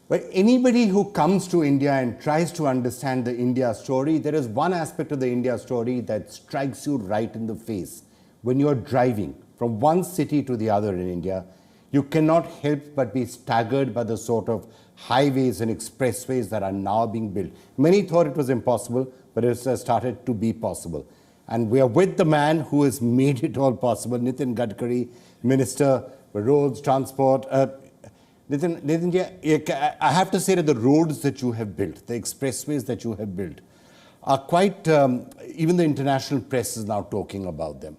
But anybody who comes to India and tries to understand the India story, there is one aspect of the India story that strikes you right in the face. When you're driving from one city to the other in India, you cannot help but be staggered by the sort of highways and expressways that are now being built. Many thought it was impossible, but it has started to be possible. And we are with the man who has made it all possible, Nitin Gadkari, Minister for Roads, Transport. Nitin, I have to say that the roads that you have built, the expressways that you have built, are quite, even the international press is now talking about them.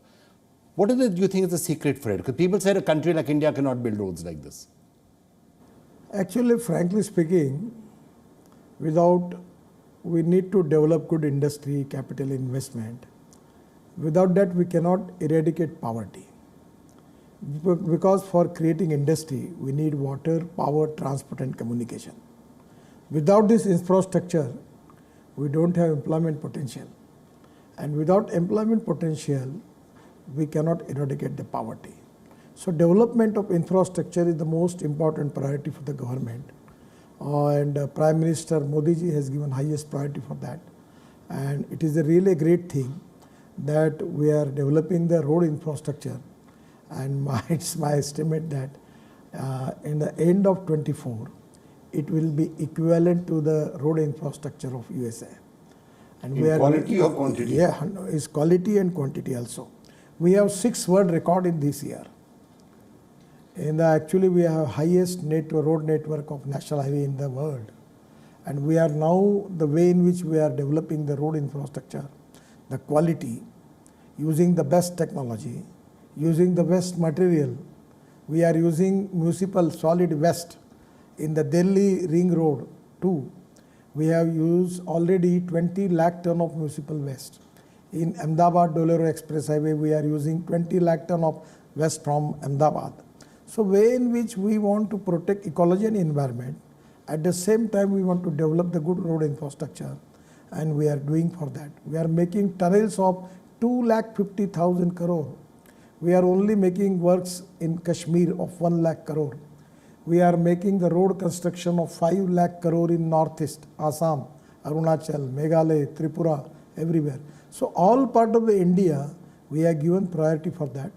What do you think is the secret for it? Because people said a country like India cannot build roads like this. Actually, frankly speaking, we need to develop good industry, capital investment. Without that, we cannot eradicate poverty. Because for creating industry, we need water, power, transport and communication. Without this infrastructure, we don't have employment potential. And without employment potential, we cannot eradicate the poverty. So development of infrastructure is the most important priority for the government. And Prime Minister Modi ji has given highest priority for that. And it is a really great thing that we are developing the road infrastructure. And it's my estimate that in the end of 24, it will be equivalent to the road infrastructure of USA. And in quality or quantity? Yeah, it's quality and quantity also. We have 6 world record in this year. Actually, we have highest road network of national highway in the world. And we are now, the way in which we are developing the road infrastructure, the quality, using the best technology, using the best material. We are using municipal solid waste in the Delhi ring road too. We have used already 20 lakh ton of municipal waste. In Ahmedabad-Dolero Express Highway, we are using 20 lakh ton of waste from Ahmedabad. So way in which we want to protect ecology and environment, at the same time we want to develop the good road infrastructure, and we are doing for that. We are making tunnels of 2,50,000 crore. We are only making works in Kashmir of 1 lakh crore. We are making the road construction of 5 lakh crore in Northeast, Assam, Arunachal, Meghalaya, Tripura, everywhere. So all part of the India, we have given priority for that,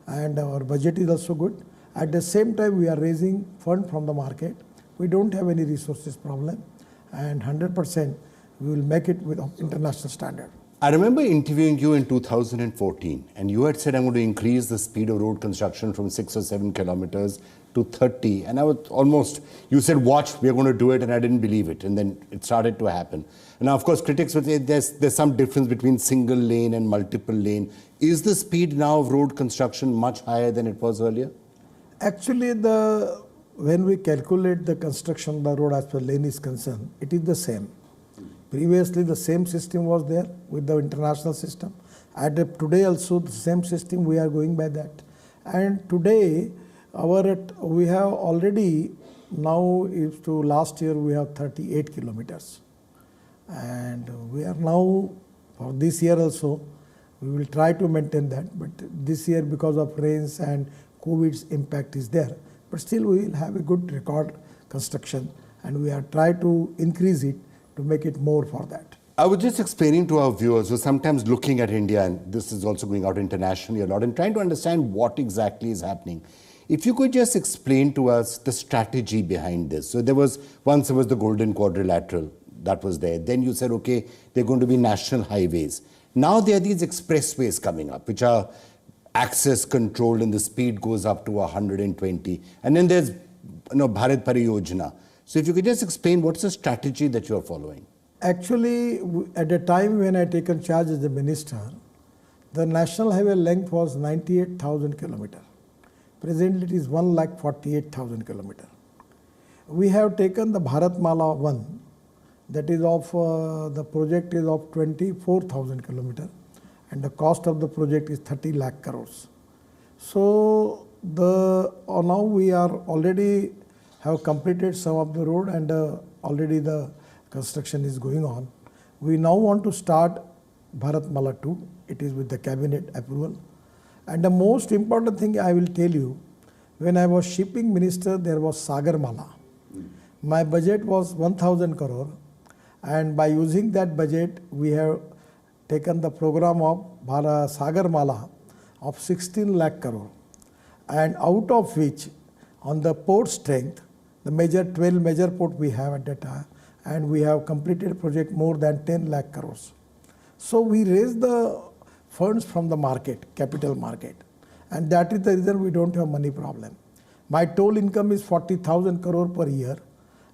and our budget is also good. At the same time, we are raising fund from the market. We don't have any resources problem, and 100% we will make it with international standard. I remember interviewing you in 2014, and you had said, I'm going to increase the speed of road construction from 6 or 7 kilometers to 30. And I was almost, you said, watch, we're going to do it, and I didn't believe it. And then it started to happen. And now, of course, critics would say there's some difference between single lane and multiple lane. Is the speed now of road construction much higher than it was earlier? Actually, when we calculate the construction of the road as per lane is concerned, it is the same. Previously, the same system was there with the international system. Today also, the same system, we are going by that. And today, we have already, now to last year, we have 38 kilometers. And we are now, for this year also, we will try to maintain that. But this year, because of rains and COVID's impact is there. But still, we will have a good record construction, and we are trying to increase it to make it more for that. I was just explaining to our viewers who are sometimes looking at India, and this is also going out internationally a lot, and trying to understand what exactly is happening. If you could just explain to us the strategy behind this. So once there was the Golden Quadrilateral, that was there. Then you said, okay, they're going to be national highways. Now there are these expressways coming up, which are access controlled, and the speed goes up to 120. And then there's Bharat Pariyojana. So if you could just explain what's the strategy that you're following? Actually, at the time when I taken charge as the minister, the national highway length was 98,000 kilometers. Presently, it is 1,48,000 kilometers. We have taken the Bharatmala 1, that is the project is of 24,000 kilometers, and the cost of the project is 30 lakh crores. So now we are already have completed some of the road, and already the construction is going on. We now want to start Bharatmala 2. It is with the cabinet approval. And the most important thing I will tell you, when I was shipping minister, there was Sagarmala. My budget was 1000 crore, and by using that budget, we have taken the program of Bhara Sagar Mala of 16 lakh crore, and out of which, on the port strength, the 12 major port we have at that time, and we have completed project more than 10 lakh crores. So we raised the funds from the market, capital market, and that is the reason we don't have money problem. My total income is 40,000 crore per year,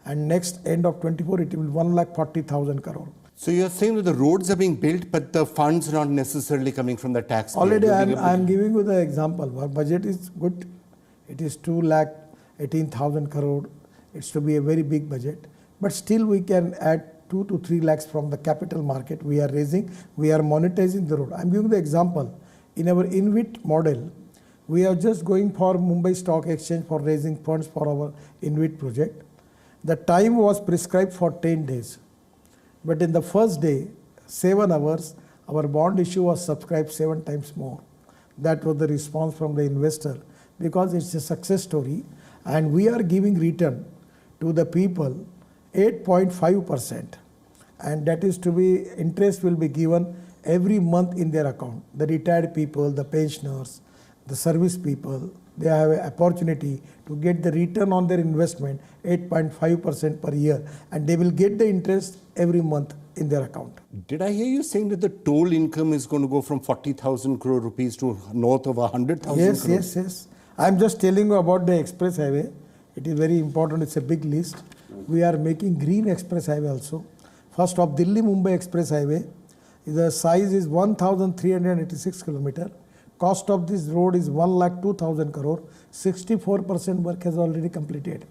and next end of 24 it will be 1,40,000 crore. So you're saying that the roads are being built, but the funds are not necessarily coming from the taxpayer. Already I am giving you the example. Our budget is good. It is 2,18,000 crore. It's to be a very big budget. But still we can add 2 to 3 lakhs from the capital market. We are raising, we are monetizing the road. I am giving the example. In our InvIT model, we are just going for Mumbai Stock Exchange for raising funds for our InvIT project. The time was prescribed for 10 days. But in the first day, 7 hours, our bond issue was subscribed 7 times more. That was the response from the investor, because it's a success story, and we are giving return to the people 8.5%, and that is to be, interest will be given every month in their account. The retired people, the pensioners, the service people, they have an opportunity to get the return on their investment 8.5% per year, and they will get the interest every month in their account. Did I hear you saying that the toll income is going to go from 40,000 crore rupees to north of 100,000 Yes, crore? yes. I am just telling you about the express highway. It is very important. It's a big list. We are making green express highway also. First of Delhi-Mumbai express highway. The size is 1,386 kilometer. Cost of this road is 1,02,000 crore. 64% work has already completed.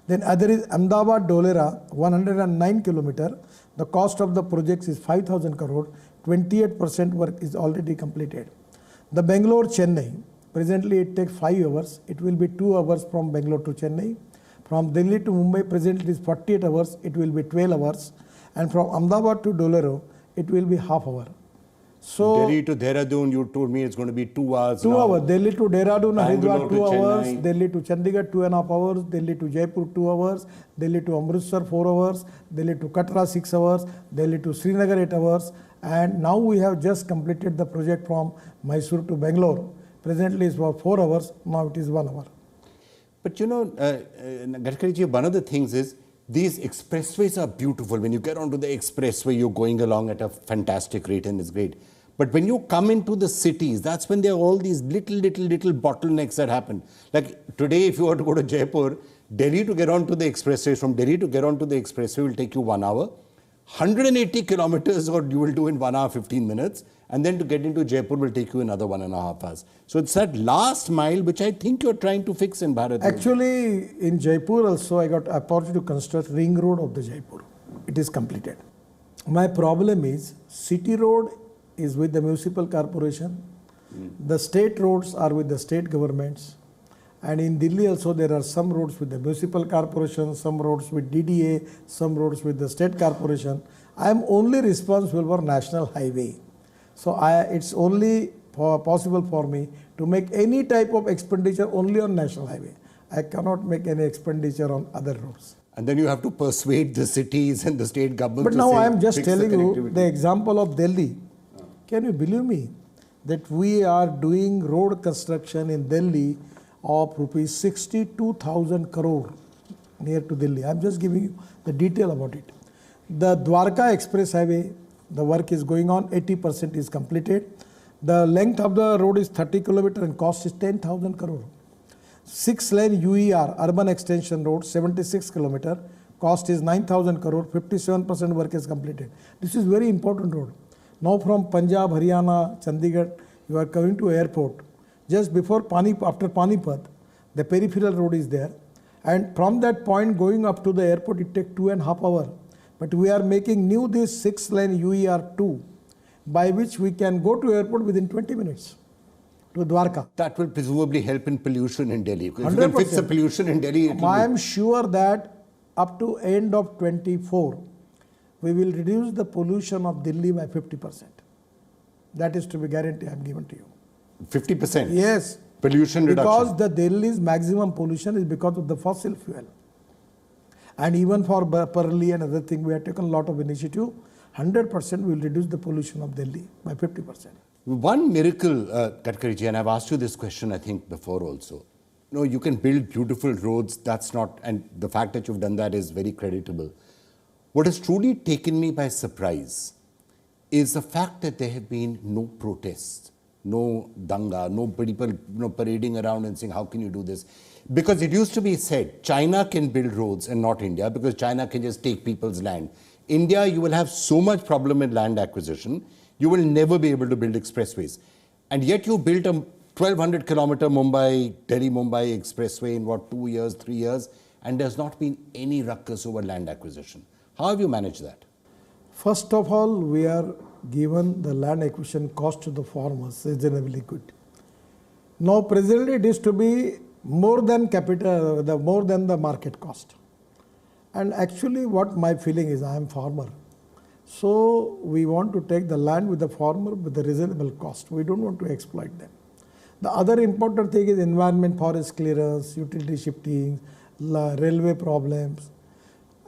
Then other is Ahmedabad-Dholera, 109 kilometer. The cost of the projects is 5,000 crore. 28% work is already completed. The Bangalore-Chennai, presently it takes 5 hours. It will be 2 hours from Bangalore to Chennai. From Delhi to Mumbai, presently it is 48 hours. It will be 12 hours. And from Ahmedabad to Dholera, it will be half hour. So Delhi to Dehradun, you told me it's going to be 2 hours. 2 hours. Delhi to Dehradun, Haridwar 2 hours. Chennai. Delhi to Chandigarh 2.5 hours. Delhi to Jaipur 2 hours. Delhi to Amritsar 4 hours. Delhi to Katra 6 hours. Delhi to Srinagar 8 hours. And now we have just completed the project from Mysore to Bangalore. Presently it's for 4 hours. Now it is 1 hour. But you know, Gadkari ji, one of the things is, these expressways are beautiful. When you get onto the expressway, you're going along at a fantastic rate and it's great. But when you come into the cities, that's when there are all these little bottlenecks that happen. Like today, if you were to go to Jaipur, Delhi to get onto the expressway, from Delhi to get onto the expressway will take you 1 hour. 180 kilometers or you will do in 1 hour 15 minutes, and then to get into Jaipur will take you another 1.5 hours. So it's that last mile which I think you're trying to fix in Bharat. Actually, in Jaipur also I got opportunity to construct ring road of the Jaipur. It is completed. My problem is city road is with the municipal corporation. The state roads are with the state governments. And in Delhi also there are some roads with the municipal corporation, some roads with DDA, some roads with the state corporation. I am only responsible for national highway. So it's only possible for me to make any type of expenditure only on national highway. I cannot make any expenditure on other roads. And then you have to persuade the cities and the state government. But now I am just telling you the example of Delhi. Can you believe me that we are doing road construction in Delhi of rupees 62,000 crore near to Delhi. I am just giving you the detail about it. The Dwarka Express Highway, the work is going on, 80% is completed. The length of the road is 30 kilometers and cost is 10,000 crore. 6-lane UER, Urban Extension Road, 76 kilometers, cost is 9,000 crore, 57% work is completed. This is very important road. Now from Punjab, Haryana, Chandigarh, you are coming to airport. Just before after Panipat, the peripheral road is there. And from that point going up to the airport, it takes 2.5 hours. But we are making new this 6-lane UER2, by which we can go to airport within 20 minutes to Dwarka. That will presumably help in pollution in Delhi. If you 100%. can fix the pollution in Delhi, I am sure that up to end of 24, we will reduce the pollution of Delhi by 50%. That is to be guaranteed I am given to you. 50%? Yes. Pollution reduction. Because the Delhi's maximum pollution is because of the fossil fuel. And even for Parli and other thing, we have taken a lot of initiative. 100% will reduce the pollution of Delhi by 50%. One miracle, Gadkari ji, and I've asked you this question I think before also. No, you can build beautiful roads, that's not, and the fact that you've done that is very creditable. What has truly taken me by surprise is the fact that there have been no protests, no danga, no people parading around and saying, how can you do this? Because it used to be said, China can build roads and not India because China can just take people's land. India, you will have so much problem in land acquisition, you will never be able to build expressways. And yet you built a 1,200 kilometer Delhi-Mumbai expressway in what, 2 years, 3 years, and there's not been any ruckus over land acquisition. How have you managed that? First of all, we are given the land acquisition cost to the farmers reasonably good. Now presently it is to be more than more than the market cost. And actually what my feeling is, I am farmer. So we want to take the land with the farmer with the reasonable cost. We don't want to exploit them. The other important thing is environment, forest clearance, utility shifting, railway problems.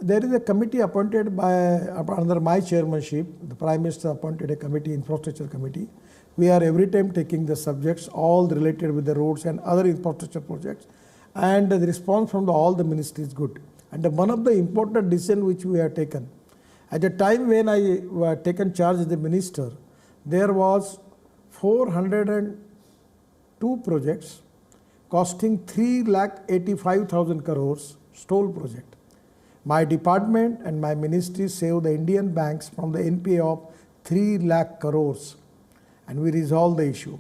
There is a committee appointed under my chairmanship. The Prime Minister appointed a committee, infrastructure committee. We are every time taking the subjects, all related with the roads and other infrastructure projects. And the response from all the ministries is good. And one of the important decisions which we have taken, at the time when I was taken charge as the minister, there was 402 projects costing 3,85,000 crores, stole project. My department and my ministry saved the Indian banks from the NPA of 3 lakh crores, and we resolved the issue.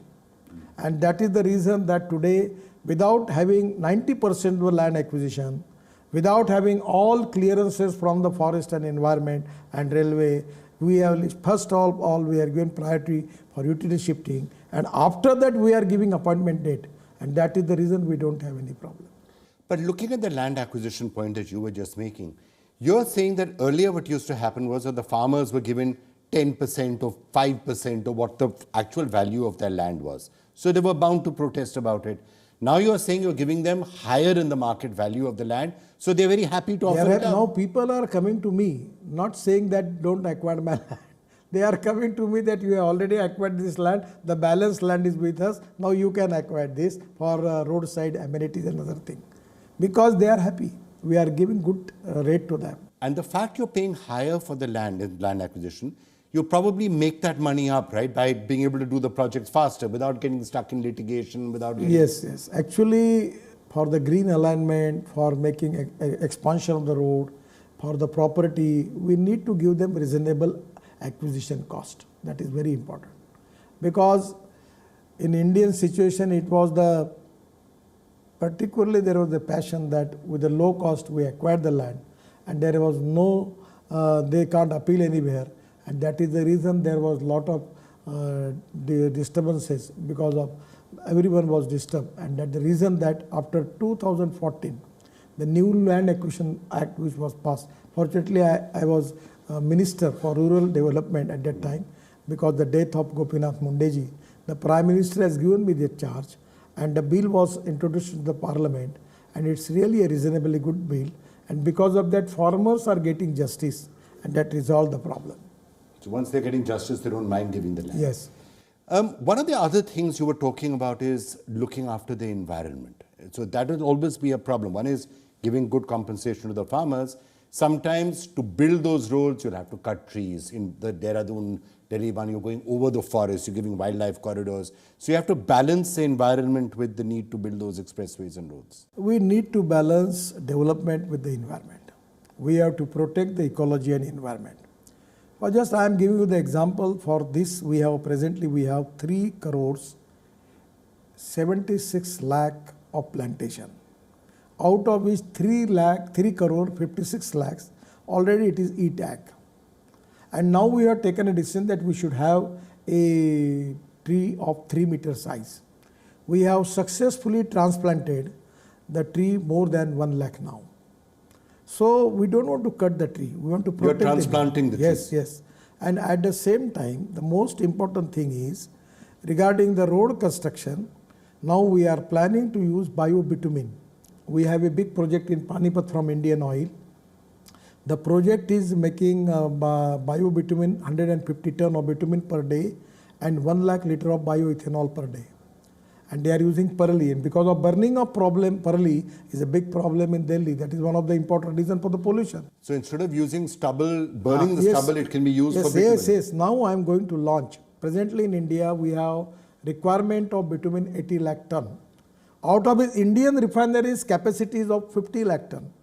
And that is the reason that today, without having 90% of the land acquisition, without having all clearances from the forest and environment and railway, we have first of all we are given priority for utility shifting, and after that we are giving appointment date, and that is the reason we don't have any problem. But looking at the land acquisition point that you were just making, you're saying that earlier what used to happen was that the farmers were given 10% or 5% of what the actual value of their land was. So they were bound to protest about it. Now you are saying you're giving them higher in the market value of the land, so they're very happy to offer it up. Now people are coming to me, not saying that don't acquire my land. They are coming to me that you have already acquired this land, the balance land is with us, now you can acquire this for roadside amenities and other things. Because they are happy. We are giving good rate to them. And the fact you're paying higher for the land in land acquisition, you probably make that money up, right? By being able to do the projects faster without getting stuck in litigation, without getting... Yes. Actually, for the green alignment, for making expansion of the road, for the property, we need to give them reasonable acquisition cost. That is very important. Because in Indian situation, it was particularly there was a passion that with the low cost we acquired the land, and there was no, they can't appeal anywhere, and that is the reason there was lot of disturbances because of everyone was disturbed, and that the reason that after 2014 the new Land Acquisition Act which was passed. Fortunately, I was Minister for Rural Development at that time, because the death of Gopinath Mundeji, the Prime Minister has given me the charge, and the bill was introduced to the Parliament, and it's really a reasonably good bill, and because of that farmers are getting justice, and that resolved the problem. So once they're getting justice, they don't mind giving the land. Yes. One of the other things you were talking about is looking after the environment. So that will always be a problem. One is giving good compensation to the farmers. Sometimes to build those roads, you'll have to cut trees. In the Dehradun, Delhi one, you're going over the forest, you're giving wildlife corridors. So you have to balance the environment with the need to build those expressways and roads. We need to balance development with the environment. We have to protect the ecology and environment. For just I am giving you the example. For this we have 3 crores 76 lakh of plantation, out of which 3 crore 56 lakhs already it is E-tag. And now we have taken a decision that we should have a tree of 3 meter size. We have successfully transplanted the tree more than 1 lakh now. So we don't want to cut the tree. We want to protect it. You're transplanting the tree. Yes. And at the same time, the most important thing is regarding the road construction. Now we are planning to use bio-bitumen. We have a big project in Panipat from Indian Oil. The project is making bio-bitumen, 150 ton of bitumen per day and 1 lakh liter of bioethanol per day. And they are using Parali, and because of burning of problem, Parali is a big problem in Delhi. That is one of the important reasons for the pollution. So instead of using stubble, burning the stubble, it can be used for bitumen. Yes. Now I am going to launch. Presently in India, we have requirement of bitumen 80 lakh ton. Out of the Indian refineries capacities of 50 lakh ton.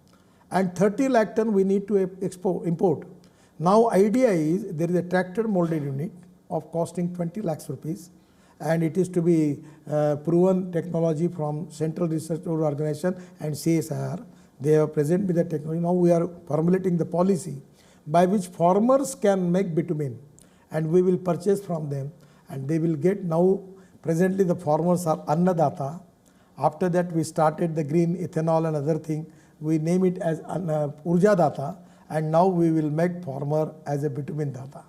And 30 lakh ton we need to import. Now idea is there is a tractor molded unit of costing 20 lakhs rupees. And it is to be proven technology from Central Research Organization and CSIR. They have present with the technology. Now we are formulating the policy by which farmers can make bitumen, and we will purchase from them, and they will get. Now presently the farmers are annadata. After that we started the green ethanol and other thing. We name it as Urja Data, and now we will make farmer as a bitumen data.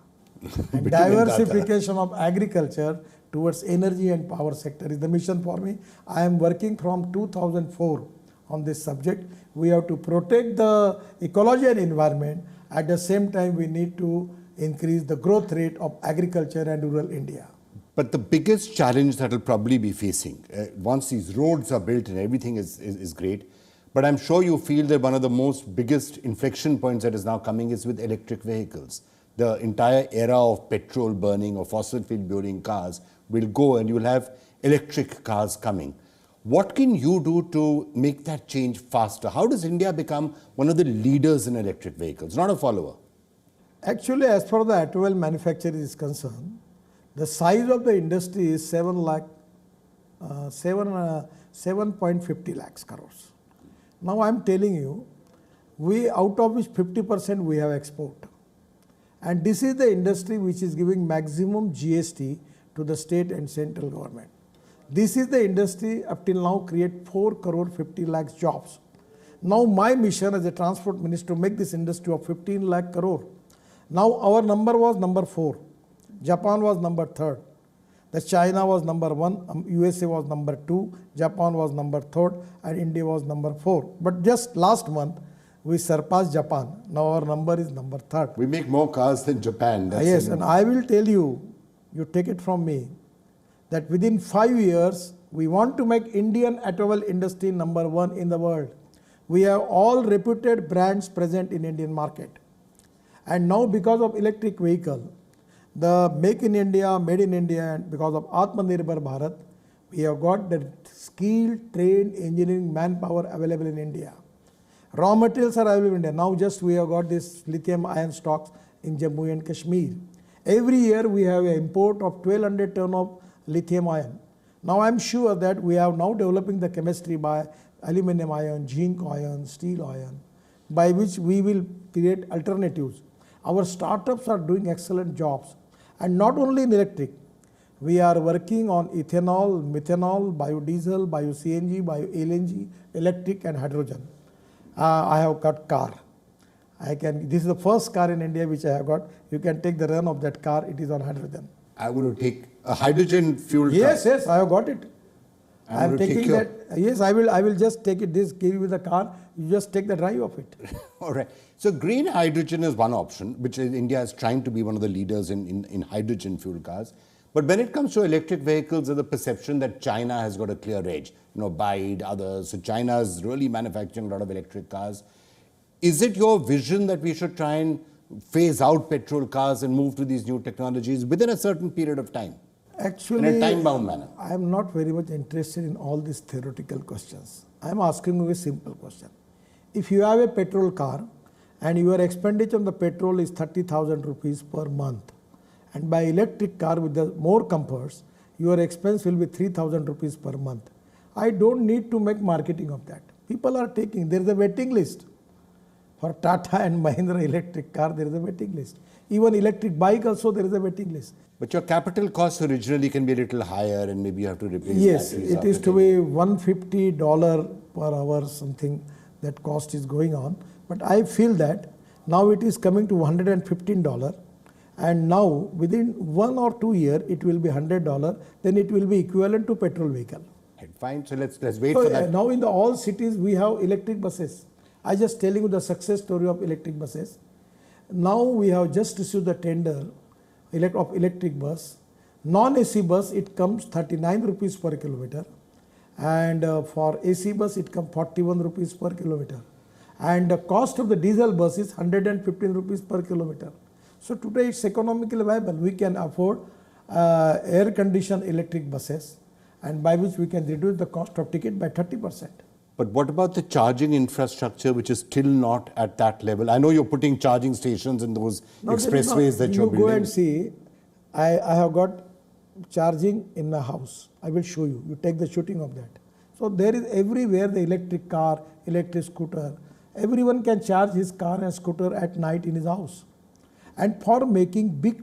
And diversification of agriculture towards energy and power sector is the mission for me. I am working from 2004 on this subject. We have to protect the ecology and environment. At the same time, we need to increase the growth rate of agriculture and rural India. But the biggest challenge that will probably be facing, once these roads are built and everything is great, but I'm sure you feel that one of the most biggest inflection points that is now coming is with electric vehicles. The entire era of petrol burning or fossil fuel burning cars will go, and you will have electric cars coming. What can you do to make that change faster? How does India become one of the leaders in electric vehicles, not a follower? Actually, as far as the automobile manufacturer is concerned, the size of the industry is 7.50 lakhs crores. Now I am telling you, out of which 50% we have export. And this is the industry which is giving maximum GST to the state and central government. This is the industry up till now create 4 crore 50 lakhs jobs. Now my mission as a transport minister to make this industry of 15 lakh crore. Now our number was number 4. Japan was number 3rd. The China was number 1, USA was number 2, Japan was number 3rd, and India was number 4. But just last month, we surpassed Japan. Now our number is number 3rd. We make more cars than Japan. Yes, and I will tell you, you take it from me, that within 5 years, we want to make Indian automobile industry number 1 in the world. We have all reputed brands present in Indian market. And now because of electric vehicle, the Make in India, Made in India, and because of Atmanirbhar Bharat, we have got the skilled, trained engineering manpower available in India. Raw materials are available in India. Now just we have got this lithium ion stocks in Jammu and Kashmir. Every year we have an import of 1200 ton of lithium ion. Now I am sure that we are now developing the chemistry by aluminum ion, zinc ion, steel ion, by which we will create alternatives. Our startups are doing excellent jobs. And not only in electric, we are working on ethanol, methanol, biodiesel, bio-CNG, bio-LNG, electric and hydrogen. I have got car. This is the first car in India which I have got. You can take the run of that car, it is on hydrogen. I would take a hydrogen fuel car. Yes, I have got it. I am taking that. Yes, I will just take it, this give you the car, you just take the drive of it. All right. So green hydrogen is one option, which India is trying to be one of the leaders in hydrogen fuel cars. But when it comes to electric vehicles, there's the perception that China has got a clear edge. BYD, others. So China is really manufacturing a lot of electric cars. Is it your vision that we should try and phase out petrol cars and move to these new technologies within a certain period of time? Actually, in a time-bound manner. I am not very much interested in all these theoretical questions. I am asking you a simple question. If you have a petrol car and your expenditure on the petrol is 30,000 rupees per month, and by electric car with the more comforts, your expense will be 3,000 rupees per month. I don't need to make marketing of that. People are taking, there is a waiting list. For Tata and Mahindra electric car, there is a waiting list. Even electric bike also, there is a waiting list. But your capital costs originally can be a little higher and maybe you have to replace Yes, it is to be $150 per hour something, that cost is going on. But I feel that now it is coming to $115 and now within 1 or 2 years it will be $100, then it will be equivalent to petrol vehicle. Fine, so let's wait for that. Now in all cities we have electric buses. I just telling you the success story of electric buses. Now we have just received the tender of electric bus. Non-AC bus, it comes 39 rupees per kilometer, and for AC bus it comes 41 rupees per kilometer, and the cost of the diesel bus is 115 rupees per kilometer. So today it's economically viable. We can afford air-conditioned electric buses, and by which we can reduce the cost of ticket by 30%. But what about the charging infrastructure, which is still not at that level? I know you're putting charging stations in those expressways that you're building. You go and see, I have got charging in my house. I will show you. You take the shooting of that. So there is everywhere the electric car, electric scooter. Everyone can charge his car and scooter at night in his house. And for making big,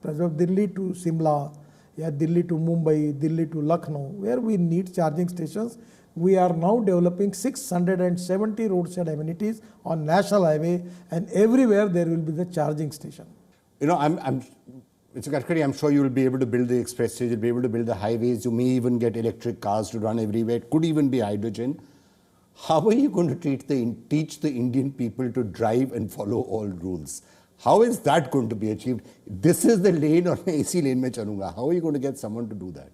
Delhi to Simla, Delhi to Mumbai, Delhi to Lucknow, where we need charging stations, we are now developing 670 roadside amenities on national highway, and everywhere there will be the charging station. You know, Mr. Gadkari, I'm sure you will be able to build the expressways, you'll be able to build the highways, you may even get electric cars to run everywhere, it could even be hydrogen. How are you going to teach the Indian people to drive and follow all rules? How is that going to be achieved? This is the lane or AC lane mein chalunga. How are you going to get someone to do that?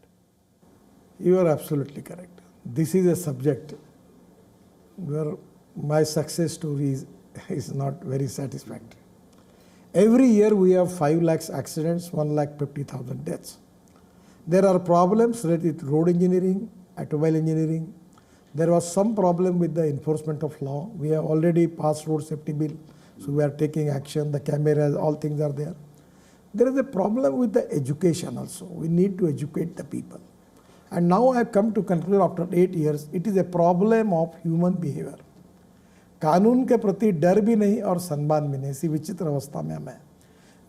You are absolutely correct. This is a subject where my success story is not very satisfactory. Every year we have 5 lakhs accidents, 1,50,000 deaths. There are problems related to road engineering, automobile engineering. There was some problem with the enforcement of law. We have already passed road safety bill, so we are taking action. The cameras, all things are there. There is a problem with the education also. We need to educate the people. And now I have come to conclude after 8 years, it is a problem of human behavior. कानून के प्रति डर भी नहीं और सम्मान भी नहीं, ऐसी विचित्र अवस्था में हमें.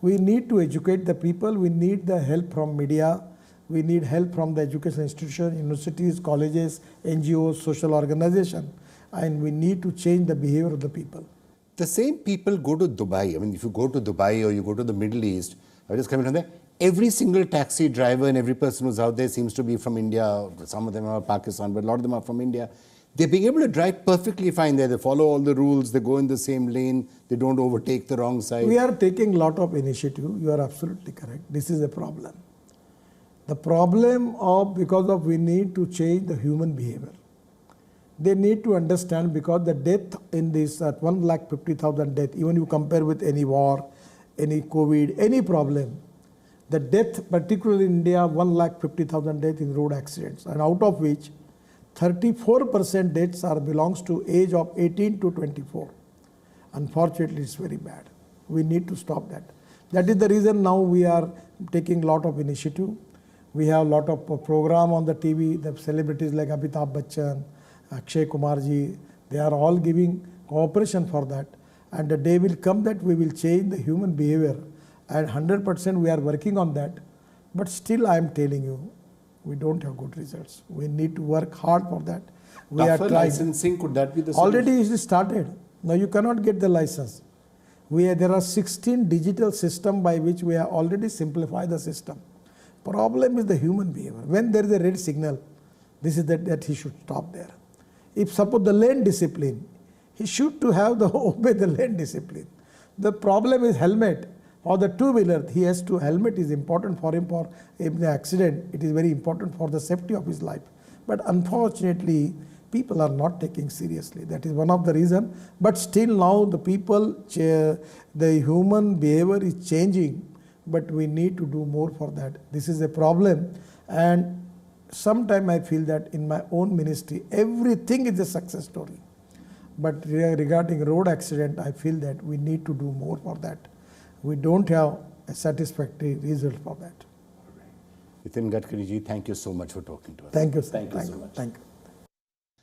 We need to educate the people, we need the help from media, we need help from the education institution, universities, colleges, NGOs, social organizations, and we need to change the behavior of the people. The same people go to Dubai. I mean, if you go to Dubai or you go to the Middle East, I was just coming from there, every single taxi driver and every person who's out there seems to be from India. Some of them are Pakistan, but a lot of them are from India. They're being able to drive perfectly fine there. They follow all the rules. They go in the same lane. They don't overtake the wrong side. We are taking a lot of initiative. You are absolutely correct. This is a problem. The problem because of we need to change the human behavior. They need to understand because the death in this 1,50,000 death, even you compare with any war, any COVID, any problem, the death, particularly in India, 1,50,000 death in road accidents, and out of which 34% deaths belongs to age of 18 to 24. Unfortunately, it's very bad. We need to stop that. That is the reason now we are taking a lot of initiative. We have a lot of program on the TV. The celebrities like Amitabh Bachchan, Akshay Kumar ji, they are all giving cooperation for that. And the day will come that we will change the human behavior. And 100% we are working on that. But still I am telling you, we don't have good results. We need to work hard for that. We are trying. Licensing, could that be the solution? Already it is started. Now you cannot get the license. There are 16 digital systems by which we have already simplified the system. Problem is the human behavior. When there is a red signal, this is that he should stop there. If suppose the lane discipline, he should to have the obey the lane discipline. The problem is helmet. For the two-wheeler, he has to, helmet is important for him for in the accident. It is very important for the safety of his life. But unfortunately, people are not taking seriously. That is one of the reasons. But still now the people, the human behavior is changing, but we need to do more for that. This is a problem. And sometimes I feel that in my own ministry, everything is a success story. But regarding road accident, I feel that we need to do more for that. We don't have a satisfactory result for that. Nitin Gadkari ji, thank you so much for talking to us. Thank you, sir. Thank you so much. Thank you.